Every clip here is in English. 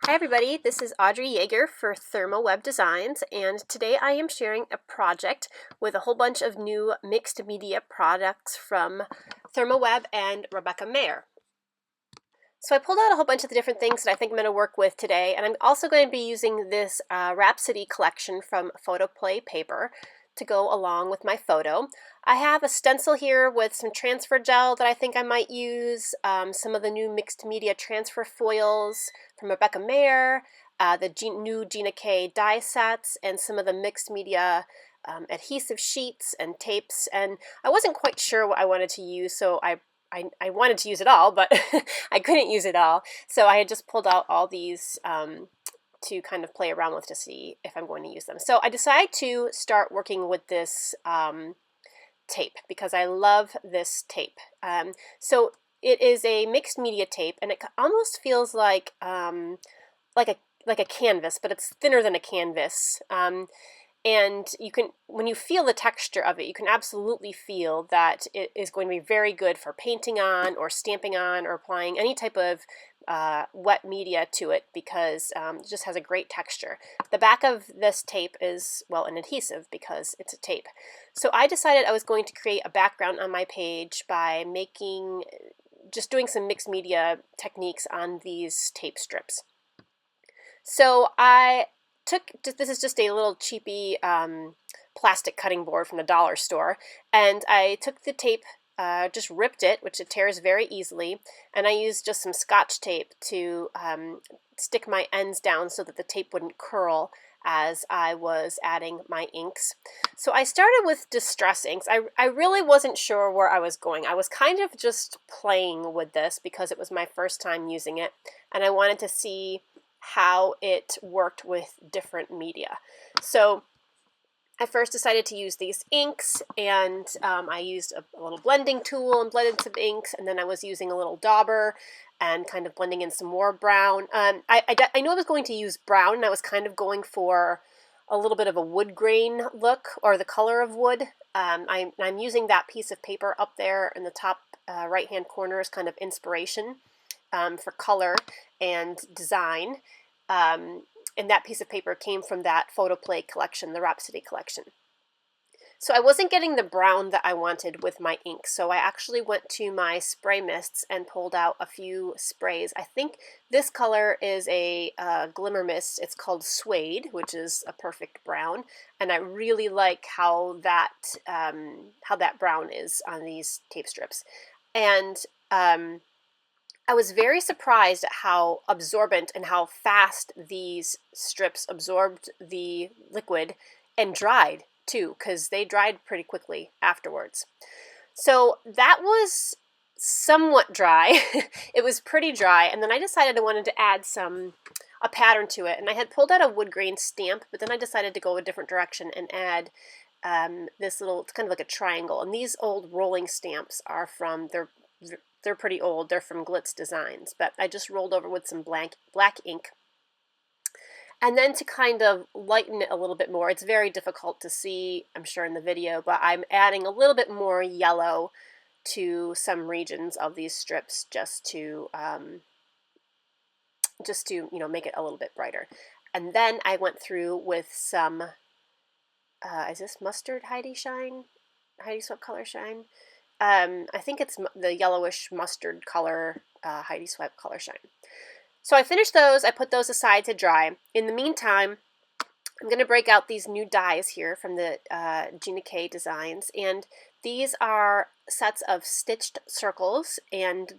Hi everybody, this is Audrey Yeager for ThermOWeb Designs, and today I am sharing a project with a whole bunch of new mixed media products from ThermOWeb and Rebekah Meier. So I pulled out a whole bunch of the different things that I think I'm going to work with today, and I'm also going to be using this Rhapsody collection from Photoplay Paper to go along with my photo. I have a stencil here with some transfer gel that I think I might use, some of the new mixed media transfer foils from Rebekah Meier, the new Gina K die sets, and some of the mixed media adhesive sheets and tapes. And I wasn't quite sure what I wanted to use, so I wanted to use it all, but I couldn't use it all. So I had just pulled out all these to kind of play around with to see if I'm going to use them. So I decided to start working with this tape because I love this tape. So it is a mixed media tape, and it almost feels like a canvas, but it's thinner than a canvas. And you can, when you feel the texture of it, you can absolutely feel that it is going to be very good for painting on or stamping on or applying any type of wet media to it because it just has a great texture. The back of this tape is, well, an adhesive because it's a tape. So I decided I was going to create a background on my page by just doing some mixed media techniques on these tape strips. So this is just a little cheapy plastic cutting board from the dollar store, and I took the tape, just ripped it, which it tears very easily, and I used just some Scotch tape to stick my ends down so that the tape wouldn't curl as I was adding my inks. So I started with distress inks. I really wasn't sure where I was going. I was kind of just playing with this because it was my first time using it, and I wanted to see how it worked with different media. So I first decided to use these inks, and I used a little blending tool and blended some inks, and then I was using a little dauber and kind of blending in some more brown. I knew I was going to use brown, and I was kind of going for a little bit of a wood grain look, or the color of wood. I'm using that piece of paper up there in the top right-hand corner as kind of inspiration for color and design. And that piece of paper came from that Photoplay collection, the Rhapsody collection. So I wasn't getting the brown that I wanted with my ink, so I actually went to my spray mists and pulled out a few sprays. I think this color is a glimmer mist. It's called Suede, which is a perfect brown, and I really like how that brown is on these tape strips. And I was very surprised at how absorbent and how fast these strips absorbed the liquid and dried too, because they dried pretty quickly afterwards. So that was somewhat dry. It was pretty dry, and then I decided I wanted to add a pattern to it, and I had pulled out a wood grain stamp, but then I decided to go a different direction and add this little, it's kind of like a triangle, and these old rolling stamps are from, they're pretty old. They're from Glitz Designs, but I just rolled over with some black ink. And then to kind of lighten it a little bit more, it's very difficult to see, I'm sure, in the video, but I'm adding a little bit more yellow to some regions of these strips just to make it a little bit brighter. And then I went through with some, is this mustard Heidi Swept Color Shine? I think it's the yellowish mustard color, Heidi Swept Color Shine. So I finished those. I put those aside to dry. In the meantime, I'm going to break out these new dies here from the Gina K designs, and these are sets of stitched circles, and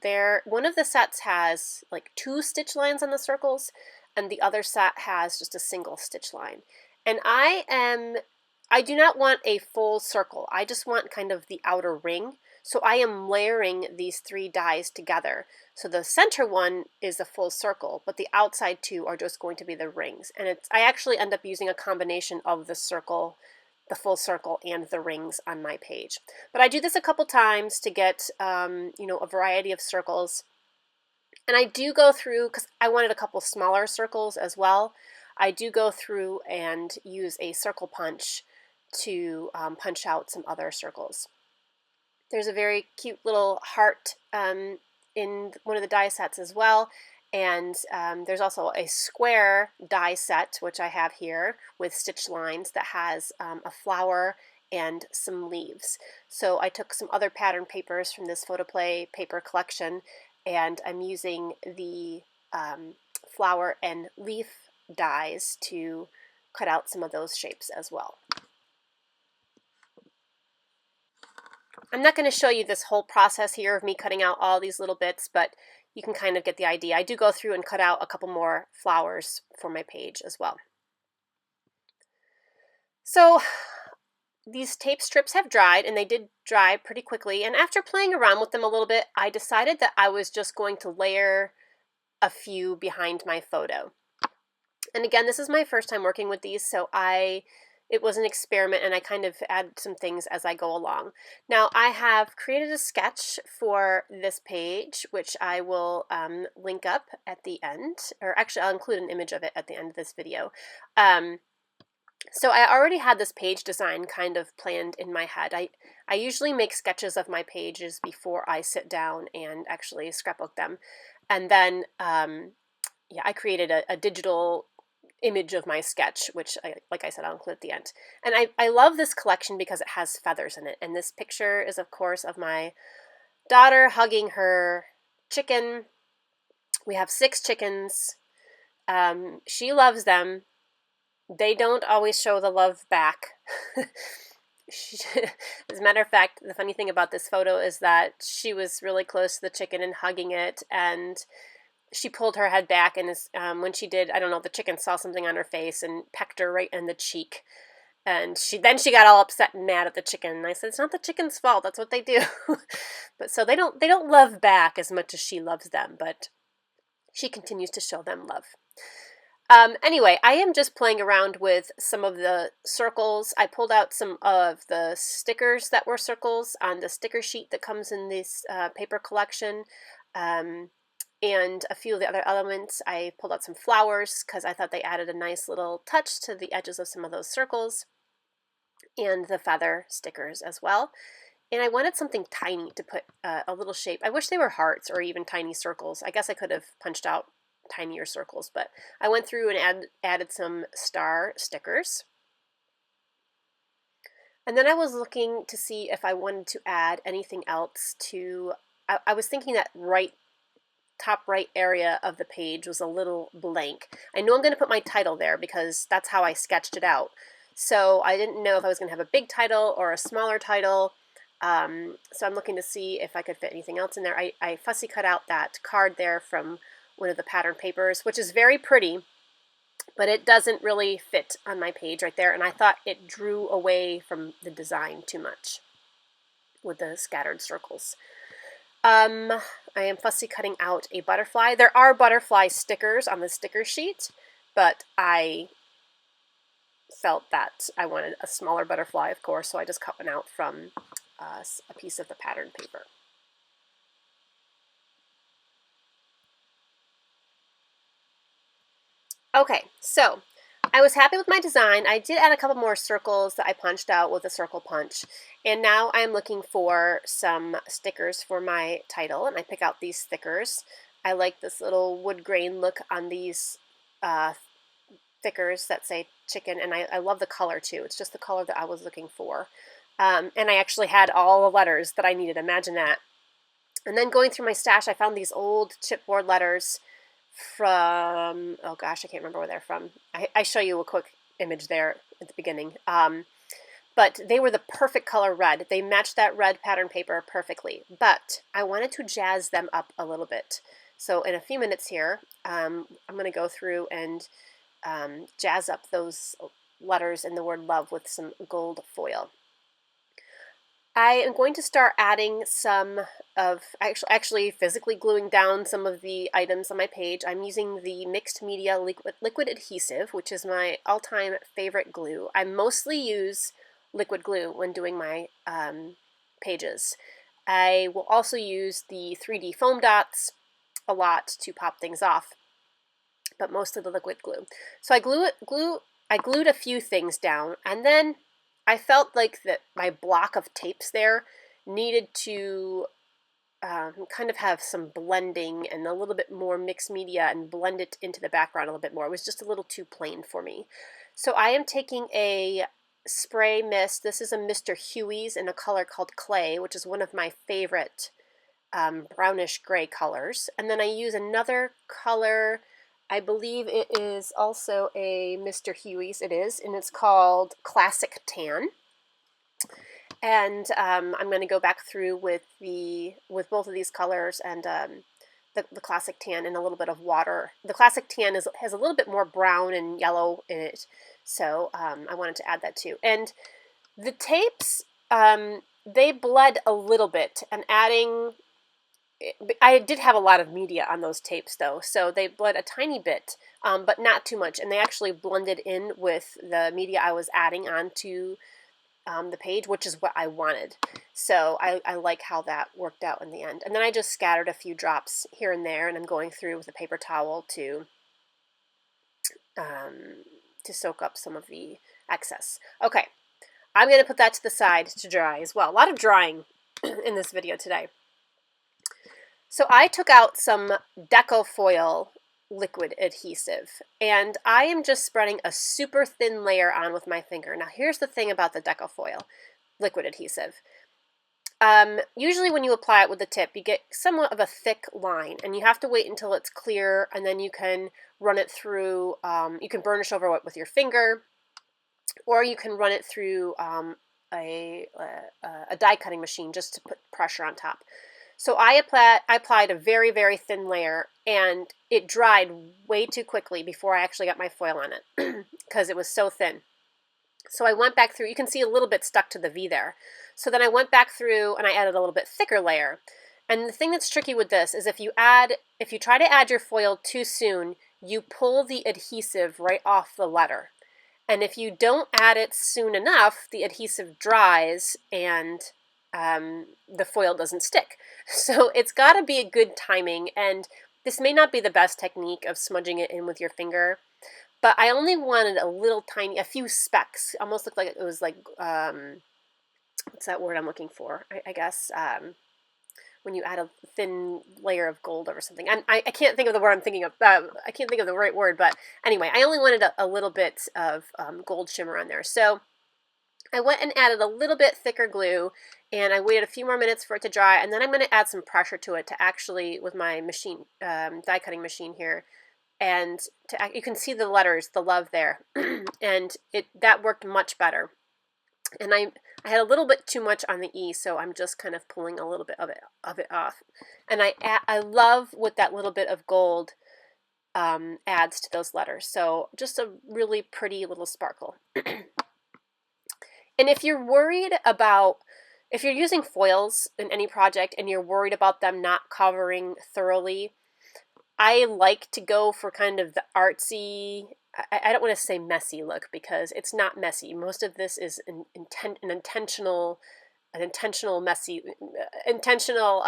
one of the sets has like 2 stitch lines on the circles, and the other set has just a single stitch line. And I do not want a full circle. I just want kind of the outer ring. So I am layering these 3 dies together. So the center one is a full circle, but the outside 2 are just going to be the rings. And I actually end up using a combination of the circle, the full circle, and the rings on my page. But I do this a couple times to get a variety of circles. And I do go through, because I wanted a couple smaller circles as well, I do go through and use a circle punch to punch out some other circles. There's a very cute little heart in one of the die sets as well, And there's also a square die set, which I have here with stitch lines that has a flower and some leaves. So I took some other pattern papers from this photoplay paper collection, and I'm using the flower and leaf dies to cut out some of those shapes as well. I'm not going to show you this whole process here of me cutting out all these little bits, but you can kind of get the idea. I do go through and cut out a couple more flowers for my page as well. So these tape strips have dried, and they did dry pretty quickly, and after playing around with them a little bit, I decided that I was just going to layer a few behind my photo. And again, this is my first time working with these, so it was an experiment, and I kind of add some things as I go along. Now, I have created a sketch for this page, which I will link up at the end, or actually I'll include an image of it at the end of this video. So I already had this page design kind of planned in my head. I usually make sketches of my pages before I sit down and actually scrapbook them. And then, yeah, I created a digital image of my sketch, which, like I said, I'll include at the end. And I love this collection because it has feathers in it. And this picture is, of course, of my daughter hugging her chicken. We have 6 chickens. She loves them. They don't always show the love back. As a matter of fact, the funny thing about this photo is that she was really close to the chicken and hugging it, and she pulled her head back, and when she did, I don't know, the chicken saw something on her face and pecked her right in the cheek. And then she got all upset and mad at the chicken. And I said, it's not the chicken's fault. That's what they do. But so they don't love back as much as she loves them, but she continues to show them love. Anyway, I am just playing around with some of the circles. I pulled out some of the stickers that were circles on the sticker sheet that comes in this paper collection, and a few of the other elements. I pulled out some flowers because I thought they added a nice little touch to the edges of some of those circles, and the feather stickers as well. And I wanted something tiny to put a little shape. I wish they were hearts or even tiny circles. I guess I could have punched out tinier circles, but I went through and added some star stickers. And then I was looking to see if I wanted to add anything else to, I was thinking that top right area of the page was a little blank. I know I'm going to put my title there because that's how I sketched it out. So I didn't know if I was going to have a big title or a smaller title. So I'm looking to see if I could fit anything else in there. I fussy cut out that card there from one of the pattern papers, which is very pretty, but it doesn't really fit on my page right there, and I thought it drew away from the design too much with the scattered circles. I am fussy cutting out a butterfly. There are butterfly stickers on the sticker sheet, but I felt that I wanted a smaller butterfly, of course, so I just cut one out from a piece of the pattern paper. Okay, so I was happy with my design. I did add a couple more circles that I punched out with a circle punch, and now I'm looking for some stickers for my title, and I pick out these stickers. I like this little wood grain look on these stickers that say chicken, and I love the color too. It's just the color that I was looking for. And I actually had all the letters that I needed. Imagine that. And then going through my stash, I found these old chipboard letters from, oh gosh, I can't remember where they're from. I show you a quick image there at the beginning. But they were the perfect color red. They matched that red pattern paper perfectly. But I wanted to jazz them up a little bit. So in a few minutes here, I'm going to go through and jazz up those letters and the word love with some gold foil. I am going to start adding some of, actually physically gluing down some of the items on my page. I'm using the mixed media liquid adhesive, which is my all-time favorite glue. I mostly use liquid glue when doing my pages. I will also use the 3D foam dots a lot to pop things off, but mostly the liquid glue. So I glued a few things down, and then I felt like that my block of tapes there needed to kind of have some blending and a little bit more mixed media and blend it into the background a little bit more. It was just a little too plain for me. So I am taking a spray mist. This is a Mr. Huey's in a color called Clay, which is one of my favorite brownish gray colors. And then I use another color, I believe it is also a Mr. Huey's, it is, and it's called Classic Tan. And I'm going to go back through with both of these colors and the Classic Tan and a little bit of water. The Classic Tan has a little bit more brown and yellow in it, so I wanted to add that too. And the tapes, they bled a little bit, and adding, I did have a lot of media on those tapes though, so they bled a tiny bit, but not too much, and they actually blended in with the media I was adding onto the page, which is what I wanted. So I like how that worked out in the end. And then I just scattered a few drops here and there, and I'm going through with a paper towel to soak up some of the excess. Okay, I'm going to put that to the side to dry as well. A lot of drying in this video today. So I took out some DecoFoil liquid adhesive, and I am just spreading a super thin layer on with my finger. Now here's the thing about the DecoFoil liquid adhesive. Usually when you apply it with the tip, you get somewhat of a thick line, and you have to wait until it's clear, and then you can run it through, you can burnish over it with your finger, or you can run it through a die cutting machine just to put pressure on top. So I applied a very, very thin layer, and it dried way too quickly before I actually got my foil on it because it was so thin. So I went back through, you can see a little bit stuck to the V there. So then I went back through and I added a little bit thicker layer. And the thing that's tricky with this is if you try to add your foil too soon, you pull the adhesive right off the letter. And if you don't add it soon enough, the adhesive dries and the foil doesn't stick. So it's got to be a good timing, and this may not be the best technique of smudging it in with your finger, but I only wanted a few specks. Almost looked like it was like, what's that word I'm looking for? I guess when you add a thin layer of gold over something. I can't think of the word I'm thinking of. I can't think of the right word, but anyway, I only wanted a little bit of gold shimmer on there. So I went and added a little bit thicker glue, and I waited a few more minutes for it to dry, and then I'm going to add some pressure to it to actually, with my machine, die cutting machine here, and you can see the letters, the love there, and that worked much better. And I had a little bit too much on the E, so I'm just kind of pulling a little bit of it off. And I love what that little bit of gold adds to those letters. So just a really pretty little sparkle. And if you're worried about, if you're using foils in any project and you're worried about them not covering thoroughly, I like to go for kind of the artsy, I don't want to say messy look because it's not messy. Most of this is an intentional messy, intentional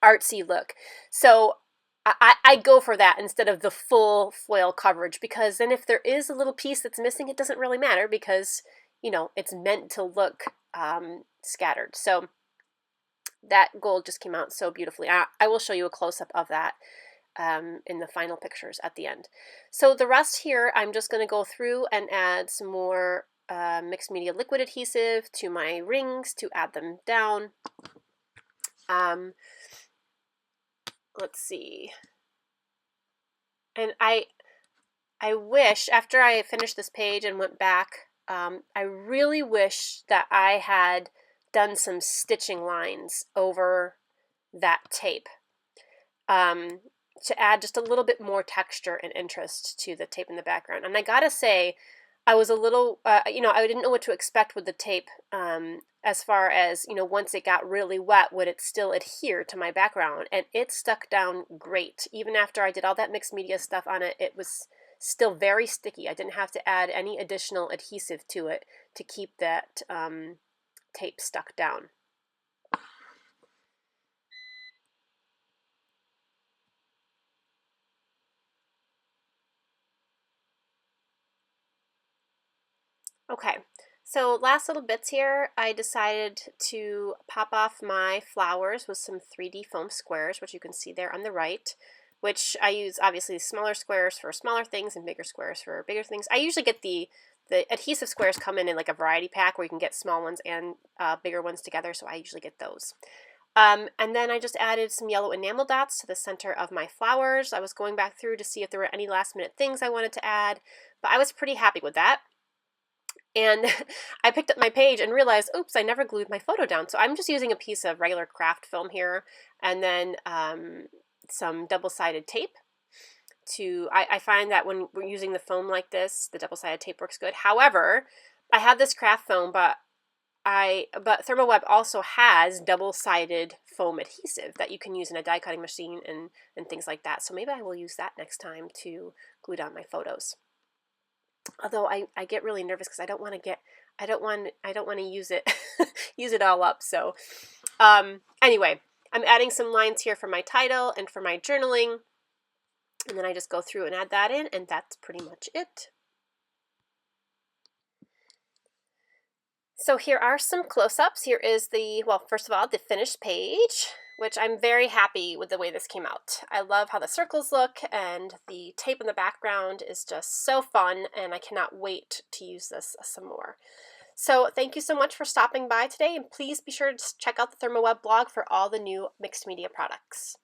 artsy look. So I go for that instead of the full foil coverage, because then if there is a little piece that's missing, it doesn't really matter because, you know, it's meant to look scattered. So that gold just came out so beautifully. I will show you a close-up of that in the final pictures at the end. So the rest here, I'm just going to go through and add some more mixed media liquid adhesive to my rings to add them down. Let's see. And I wish, after I finished this page and went back, I really wish that I had done some stitching lines over that tape to add just a little bit more texture and interest to the tape in the background. And I gotta say, I was a little, you know, I didn't know what to expect with the tape as far as, you know, once it got really wet, would it still adhere to my background? And it stuck down great. Even after I did all that mixed media stuff on it, it was still very sticky. I didn't have to add any additional adhesive to it to keep that tape stuck down. Okay, So last little bits here, I decided to pop off my flowers with some 3D foam squares, which you can see there on the right, which I use obviously smaller squares for smaller things and bigger squares for bigger things. I usually get the adhesive squares come in like a variety pack where you can get small ones and bigger ones together, so I usually get those. And then I just added some yellow enamel dots to the center of my flowers. I was going back through to see if there were any last minute things I wanted to add, but I was pretty happy with that. And I picked up my page and realized, oops, I never glued my photo down. So I'm just using a piece of regular craft film here and then some double-sided tape. I find that when we're using the foam like this, the double-sided tape works good. However, I have this craft foam, but ThermOWeb also has double-sided foam adhesive that you can use in a die cutting machine and things like that. So maybe I will use that next time to glue down my photos. Although I get really nervous because I don't want to use it use it all up. So anyway, I'm adding some lines here for my title and for my journaling, and then I just go through and add that in, and that's pretty much it. So here are some close-ups. Here is first of all, the finished page, which I'm very happy with the way this came out. I love how the circles look, and the tape in the background is just so fun, and I cannot wait to use this some more. So thank you so much for stopping by today, and please be sure to check out the ThermOWeb blog for all the new mixed media products.